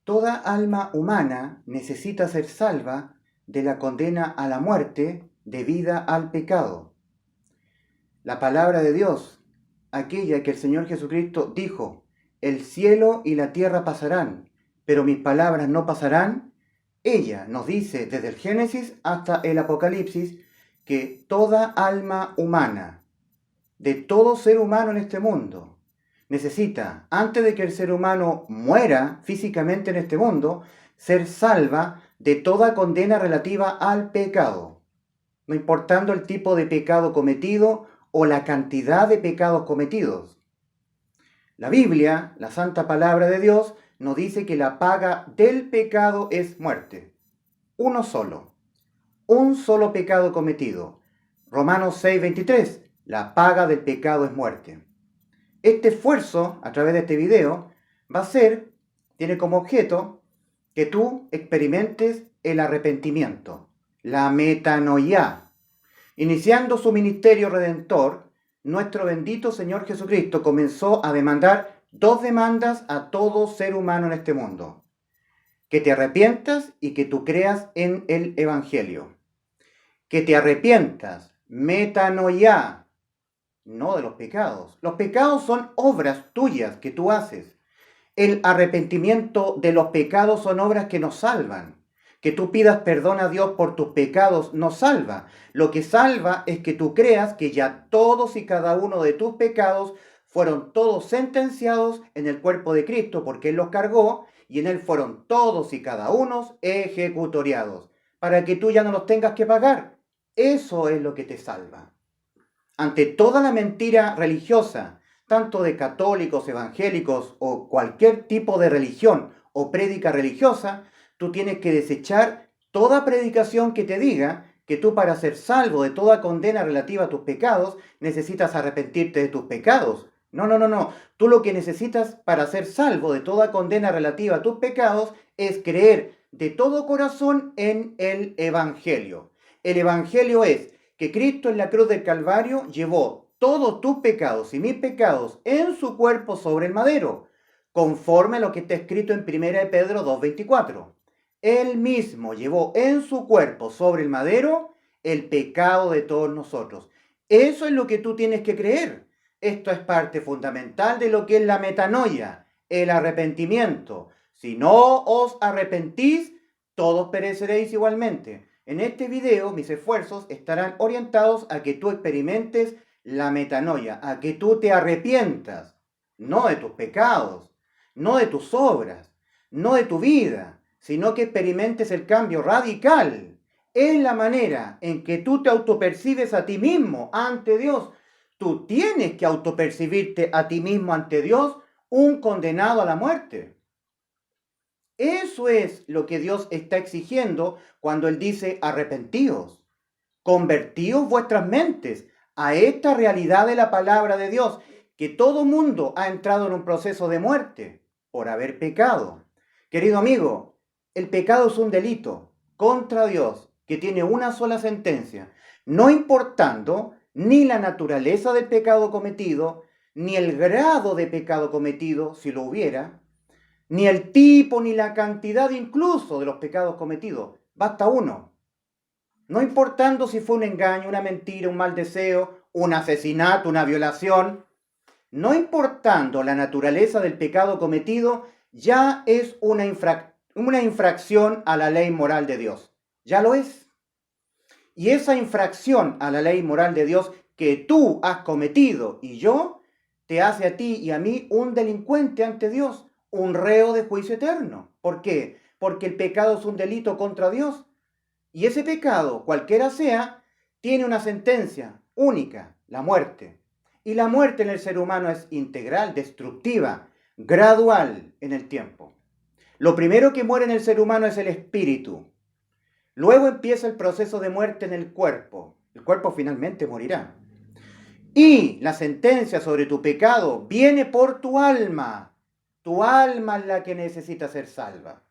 Toda alma humana necesita ser salva de la condena a la muerte debida al pecado. La palabra de Dios, aquella que el Señor Jesucristo dijo, el cielo y la tierra pasarán, pero mis palabras no pasarán, ella nos dice desde el Génesis hasta el Apocalipsis que toda alma humana, de todo ser humano en este mundo, necesita, antes de que el ser humano muera físicamente en este mundo, ser salva de toda condena relativa al pecado, no importando el tipo de pecado cometido o la cantidad de pecados cometidos. La Biblia, la santa palabra de Dios, nos dice que la paga del pecado es muerte. Uno solo. Un solo pecado cometido. Romanos 6:23. La paga del pecado es muerte. Este esfuerzo, a través de este video, tiene como objeto que tú experimentes el arrepentimiento, la metanoia. Iniciando su ministerio redentor, nuestro bendito Señor Jesucristo comenzó a demandar dos demandas a todo ser humano en este mundo: que te arrepientas y que tú creas en el Evangelio. Que te arrepientas, metanoia, no de los pecados. Los pecados son obras tuyas que tú haces. El arrepentimiento de los pecados son obras que nos salvan. Que tú pidas perdón a Dios por tus pecados no salva. Lo que salva es que tú creas que ya todos y cada uno de tus pecados fueron todos sentenciados en el cuerpo de Cristo, porque Él los cargó y en Él fueron todos y cada uno ejecutoriados, para que tú ya no los tengas que pagar. Eso es lo que te salva. Ante toda la mentira religiosa, tanto de católicos, evangélicos o cualquier tipo de religión o prédica religiosa, tú tienes que desechar toda predicación que te diga que tú, para ser salvo de toda condena relativa a tus pecados, necesitas arrepentirte de tus pecados. No. Tú lo que necesitas para ser salvo de toda condena relativa a tus pecados es creer de todo corazón en el Evangelio. El Evangelio es que Cristo en la cruz del Calvario llevó todos tus pecados y mis pecados en su cuerpo sobre el madero, conforme a lo que está escrito en 1 Pedro 2:24. Él mismo llevó en su cuerpo sobre el madero el pecado de todos nosotros. Eso es lo que tú tienes que creer. Esto es parte fundamental de lo que es la metanoia, el arrepentimiento. Si no os arrepentís, todos pereceréis igualmente. En este video, mis esfuerzos estarán orientados a que tú experimentes la metanoia, a que tú te arrepientas, no de tus pecados, no de tus obras, no de tu vida, sino que experimentes el cambio radical en la manera en que tú te autopercibes a ti mismo ante Dios. Tú tienes que autopercibirte a ti mismo ante Dios un condenado a la muerte. Eso es lo que Dios está exigiendo cuando Él dice: arrepentíos, convertíos vuestras mentes a esta realidad de la palabra de Dios, que todo mundo ha entrado en un proceso de muerte por haber pecado. Querido amigo, el pecado es un delito contra Dios que tiene una sola sentencia, no importando ni la naturaleza del pecado cometido, ni el grado de pecado cometido, si lo hubiera, ni el tipo, ni la cantidad incluso de los pecados cometidos. Basta uno. No importando si fue un engaño, una mentira, un mal deseo, un asesinato, una violación, no importando la naturaleza del pecado cometido, ya es una infracción a la ley moral de Dios. Ya lo es. Y esa infracción a la ley moral de Dios que tú has cometido y yo, te hace a ti y a mí un delincuente ante Dios, un reo de juicio eterno. ¿Por qué? Porque el pecado es un delito contra Dios. Y ese pecado, cualquiera sea, tiene una sentencia única: la muerte. Y la muerte en el ser humano es integral, destructiva, gradual en el tiempo. Lo primero que muere en el ser humano es el espíritu. Luego empieza el proceso de muerte en el cuerpo. El cuerpo finalmente morirá. Y la sentencia sobre tu pecado viene por tu alma. Tu alma es la que necesita ser salva.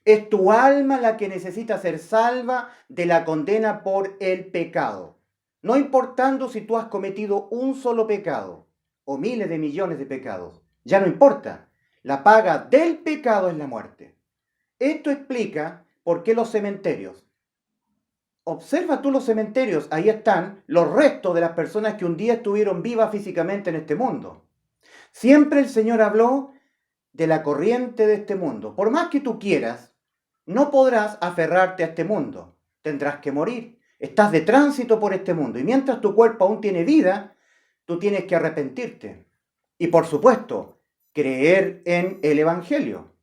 Es tu alma la que necesita ser salva de la condena por el pecado. No importando si tú has cometido un solo pecado o miles de millones de pecados. Ya no importa. La paga del pecado es la muerte. Esto explica por qué los cementerios. Observa tú los cementerios, ahí están los restos de las personas que un día estuvieron vivas físicamente en este mundo. Siempre el Señor habló de la corriente de este mundo. Por más que tú quieras, no podrás aferrarte a este mundo. Tendrás que morir. Estás de tránsito por este mundo. Y mientras tu cuerpo aún tiene vida, tú tienes que arrepentirte. Y por supuesto, creer en el Evangelio.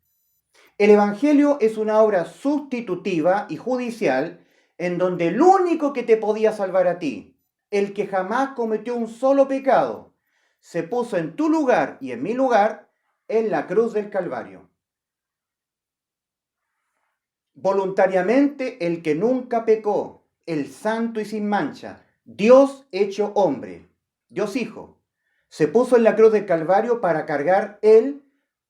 El Evangelio es una obra sustitutiva y judicial en donde el único que te podía salvar a ti, el que jamás cometió un solo pecado, se puso en tu lugar y en mi lugar en la cruz del Calvario. Voluntariamente el que nunca pecó, el santo y sin mancha, Dios hecho hombre, Dios Hijo, se puso en la cruz del Calvario para cargar Él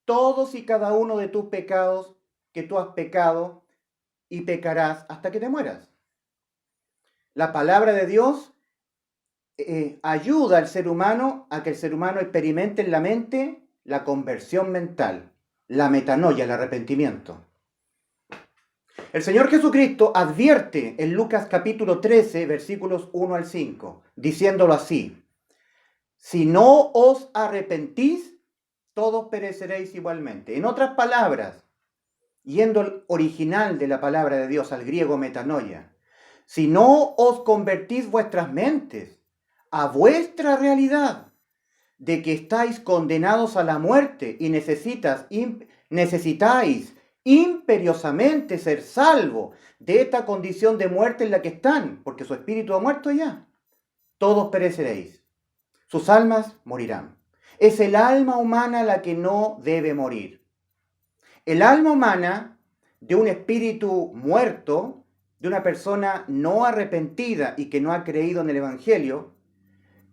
todos y cada uno de tus pecados que tú has pecado y pecarás hasta que te mueras. La palabra de Dios ayuda al ser humano a que el ser humano experimente en la mente la conversión mental, la metanoia, el arrepentimiento. El Señor Jesucristo advierte en Lucas capítulo 13, versículos 1 al 5, diciéndolo así: si no os arrepentís, todos pereceréis igualmente. En otras palabras, yendo al original de la palabra de Dios, al griego metanoia, si no os convertís vuestras mentes a vuestra realidad de que estáis condenados a la muerte y necesitáis imperiosamente ser salvo de esta condición de muerte en la que están, porque su espíritu ha muerto ya, todos pereceréis. Sus almas morirán. Es el alma humana la que no debe morir. El alma humana de un espíritu muerto, de una persona no arrepentida y que no ha creído en el Evangelio,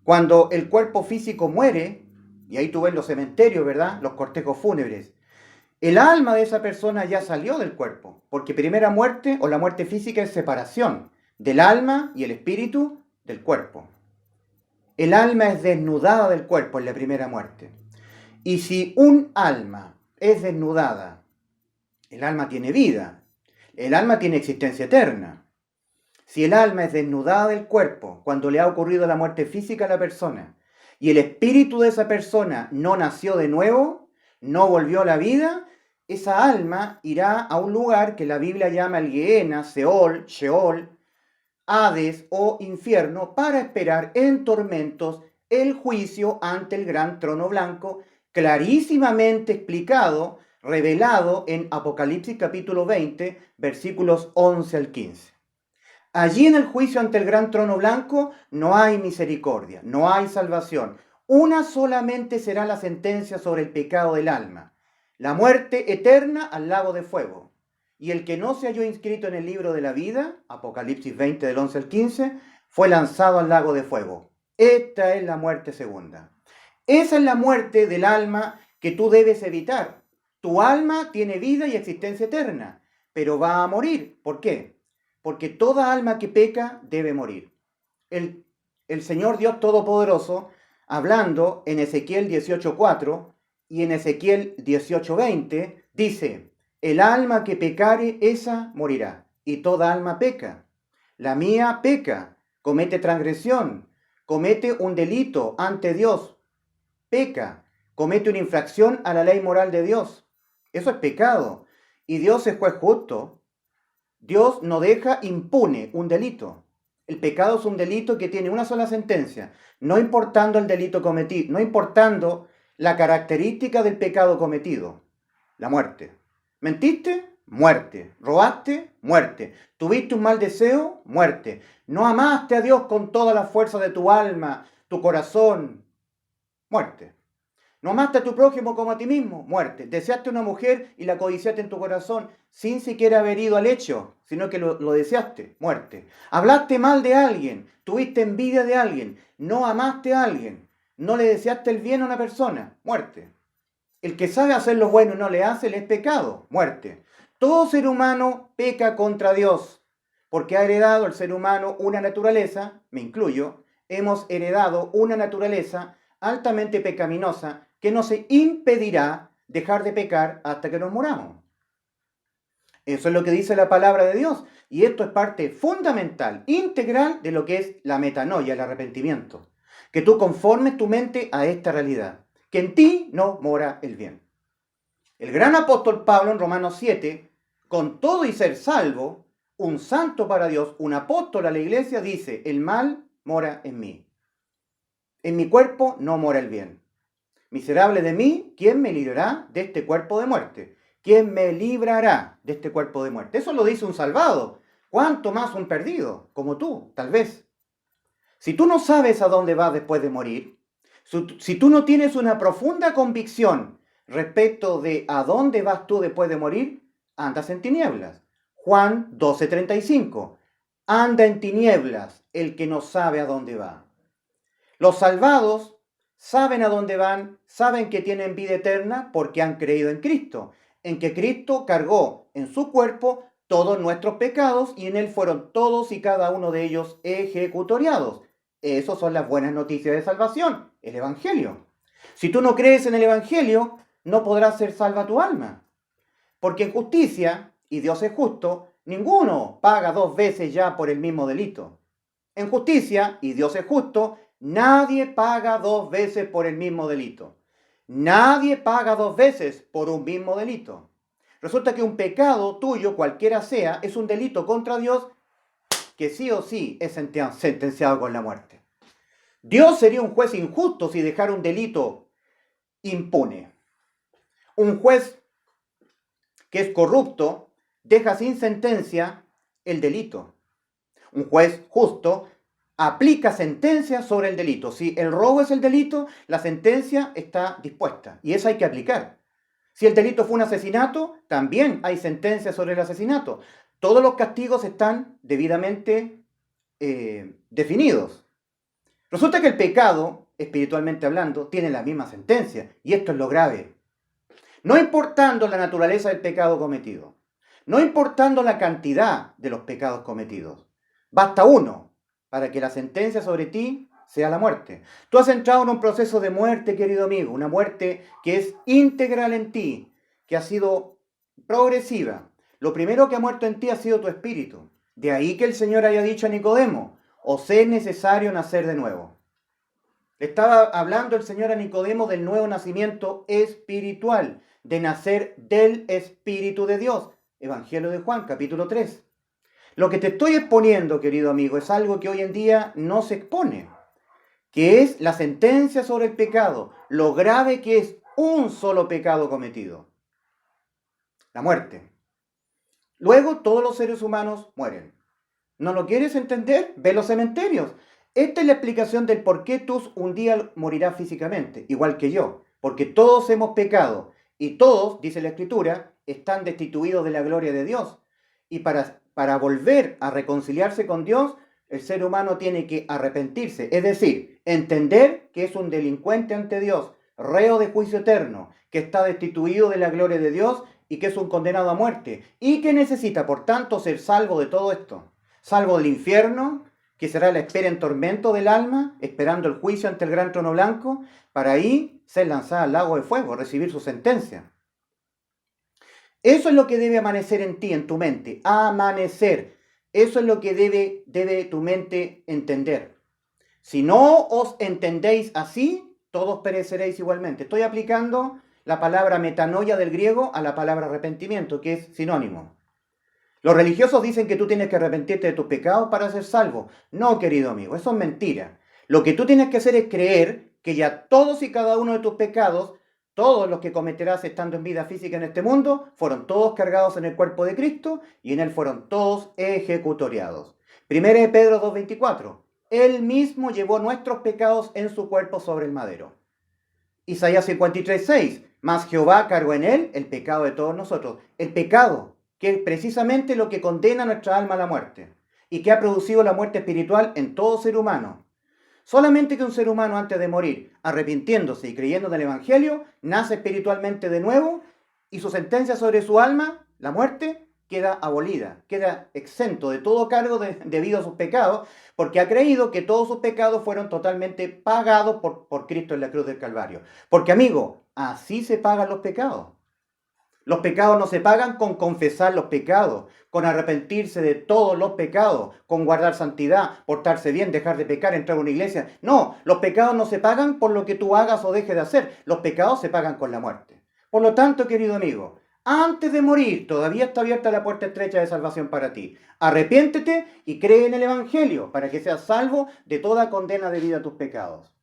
cuando el cuerpo físico muere, y ahí tú ves los cementerios, ¿verdad? Los cortejos fúnebres, el alma de esa persona ya salió del cuerpo, porque primera muerte o la muerte física es separación del alma y el espíritu del cuerpo. El alma es desnudada del cuerpo en la primera muerte. Y si un alma es desnudada, el alma tiene vida, el alma tiene existencia eterna. Si el alma es desnudada del cuerpo cuando le ha ocurrido la muerte física a la persona y el espíritu de esa persona no nació de nuevo, no volvió a la vida, esa alma irá a un lugar que la Biblia llama el Gehenna, Seol, Sheol, Hades o infierno, para esperar en tormentos el juicio ante el gran trono blanco, clarísimamente explicado, revelado en Apocalipsis capítulo 20, versículos 11 al 15. Allí en el juicio ante el gran trono blanco no hay misericordia, no hay salvación. Una solamente será la sentencia sobre el pecado del alma: la muerte eterna al lago de fuego. Y el que no se halló inscrito en el libro de la vida, Apocalipsis 20 del 11 al 15, fue lanzado al lago de fuego. Esta es la muerte segunda. Esa es la muerte del alma que tú debes evitar. Tu alma tiene vida y existencia eterna, pero va a morir. ¿Por qué? Porque toda alma que peca debe morir. El Señor Dios Todopoderoso, hablando en Ezequiel 18:4 y en Ezequiel 18:20, dice: el alma que pecare, esa morirá. Y toda alma peca. La mía peca, comete transgresión, comete un delito ante Dios, peca, comete una infracción a la ley moral de Dios. Eso es pecado. Y Dios es juez justo. Dios no deja impune un delito. El pecado es un delito que tiene una sola sentencia, no importando el delito cometido, no importando la característica del pecado cometido: la muerte. ¿Mentiste? Muerte. ¿Robaste? Muerte. ¿Tuviste un mal deseo? Muerte. ¿No amaste a Dios con toda la fuerza de tu alma, tu corazón? Muerte. ¿No amaste a tu prójimo como a ti mismo? Muerte. ¿Deseaste una mujer y la codiciaste en tu corazón sin siquiera haber ido al hecho, sino que lo deseaste? Muerte. ¿Hablaste mal de alguien? ¿Tuviste envidia de alguien? ¿No amaste a alguien? ¿No le deseaste el bien a una persona? Muerte. El que sabe hacer lo bueno y no le hace, le es pecado, muerte. Todo ser humano peca contra Dios, porque ha heredado el ser humano una naturaleza, me incluyo, hemos heredado una naturaleza altamente pecaminosa que nos impedirá dejar de pecar hasta que nos muramos. Eso es lo que dice la palabra de Dios. Y esto es parte fundamental, integral de lo que es la metanoia, el arrepentimiento. Que tú conformes tu mente a esta realidad, que en ti no mora el bien. El gran apóstol Pablo en Romanos 7, con todo y ser salvo, un santo para Dios, un apóstol a la iglesia, dice, el mal mora en mí. En mi cuerpo no mora el bien. Miserable de mí, ¿quién me librará de este cuerpo de muerte? ¿Quién me librará de este cuerpo de muerte? Eso lo dice un salvado. ¿Cuánto más un perdido? Como tú, tal vez. Si tú no sabes a dónde vas después de morir, si tú no tienes una profunda convicción respecto de a dónde vas tú después de morir, andas en tinieblas. Juan 12:35. Anda en tinieblas el que no sabe a dónde va. Los salvados saben a dónde van, saben que tienen vida eterna porque han creído en Cristo, en que Cristo cargó en su cuerpo todos nuestros pecados y en él fueron todos y cada uno de ellos ejecutoriados. Esas son las buenas noticias de salvación, el Evangelio. Si tú no crees en el Evangelio, no podrás ser salva tu alma. Porque en justicia, y Dios es justo, ninguno paga dos veces ya por el mismo delito. En justicia, y Dios es justo, nadie paga dos veces por el mismo delito. Nadie paga dos veces por un mismo delito. Resulta que un pecado tuyo, cualquiera sea, es un delito contra Dios que sí o sí es sentenciado con la muerte. Dios sería un juez injusto si dejara un delito impune. Un juez que es corrupto deja sin sentencia el delito. Un juez justo aplica sentencia sobre el delito. Si el robo es el delito, la sentencia está dispuesta y esa hay que aplicar. Si el delito fue un asesinato, también hay sentencia sobre el asesinato. Todos los castigos están debidamente definidos. Resulta que el pecado, espiritualmente hablando, tiene la misma sentencia y esto es lo grave. No importando la naturaleza del pecado cometido, no importando la cantidad de los pecados cometidos, basta uno para que la sentencia sobre ti sea la muerte. Tú has entrado en un proceso de muerte, querido amigo, una muerte que es integral en ti, que ha sido progresiva. Lo primero que ha muerto en ti ha sido tu espíritu. De ahí que el Señor haya dicho a Nicodemo, os es necesario nacer de nuevo. Estaba hablando el Señor a Nicodemo del nuevo nacimiento espiritual, de nacer del Espíritu de Dios. Evangelio de Juan, capítulo 3. Lo que te estoy exponiendo, querido amigo, es algo que hoy en día no se expone, que es la sentencia sobre el pecado, lo grave que es un solo pecado cometido, la muerte. Luego todos los seres humanos mueren. ¿No lo quieres entender? Ve los cementerios. Esta es la explicación del por qué tú un día morirás físicamente, igual que yo, porque todos hemos pecado y todos, dice la Escritura, están destituidos de la gloria de Dios. Y para volver a reconciliarse con Dios, el ser humano tiene que arrepentirse, es decir, entender que es un delincuente ante Dios, reo de juicio eterno, que está destituido de la gloria de Dios y que es un condenado a muerte, y que necesita, por tanto, ser salvo de todo esto, salvo del infierno, que será la espera en tormento del alma, esperando el juicio ante el gran trono blanco, para ahí ser lanzada al lago de fuego, recibir su sentencia. Eso es lo que debe amanecer en ti, en tu mente, amanecer. Eso es lo que debe tu mente entender. Si no os entendéis así, todos pereceréis igualmente. Estoy aplicando la palabra metanoia del griego a la palabra arrepentimiento, que es sinónimo. Los religiosos dicen que tú tienes que arrepentirte de tus pecados para ser salvo. No, querido amigo, eso es mentira. Lo que tú tienes que hacer es creer que ya todos y cada uno de tus pecados, todos los que cometerás estando en vida física en este mundo, fueron todos cargados en el cuerpo de Cristo y en él fueron todos ejecutoriados. Primera de Pedro 2:24. Él mismo llevó nuestros pecados en su cuerpo sobre el madero. Isaías 53:6. Mas Jehová cargó en él el pecado de todos nosotros. El pecado, que es precisamente lo que condena a nuestra alma a la muerte y que ha producido la muerte espiritual en todo ser humano. Solamente que un ser humano antes de morir, arrepintiéndose y creyendo en el Evangelio, nace espiritualmente de nuevo y su sentencia sobre su alma, la muerte, queda abolida, queda exento de todo cargo debido a sus pecados, porque ha creído que todos sus pecados fueron totalmente pagados por Cristo en la cruz del Calvario. Porque, amigo, Así se pagan los pecados. Los pecados no se pagan con confesar los pecados, con arrepentirse de todos los pecados, con guardar santidad, portarse bien, dejar de pecar, entrar a una iglesia. No, los pecados no se pagan por lo que tú hagas o dejes de hacer. Los pecados se pagan con la muerte. Por lo tanto, querido amigo, antes de morir, todavía está abierta la puerta estrecha de salvación para ti. Arrepiéntete y cree en el Evangelio para que seas salvo de toda condena debida a tus pecados.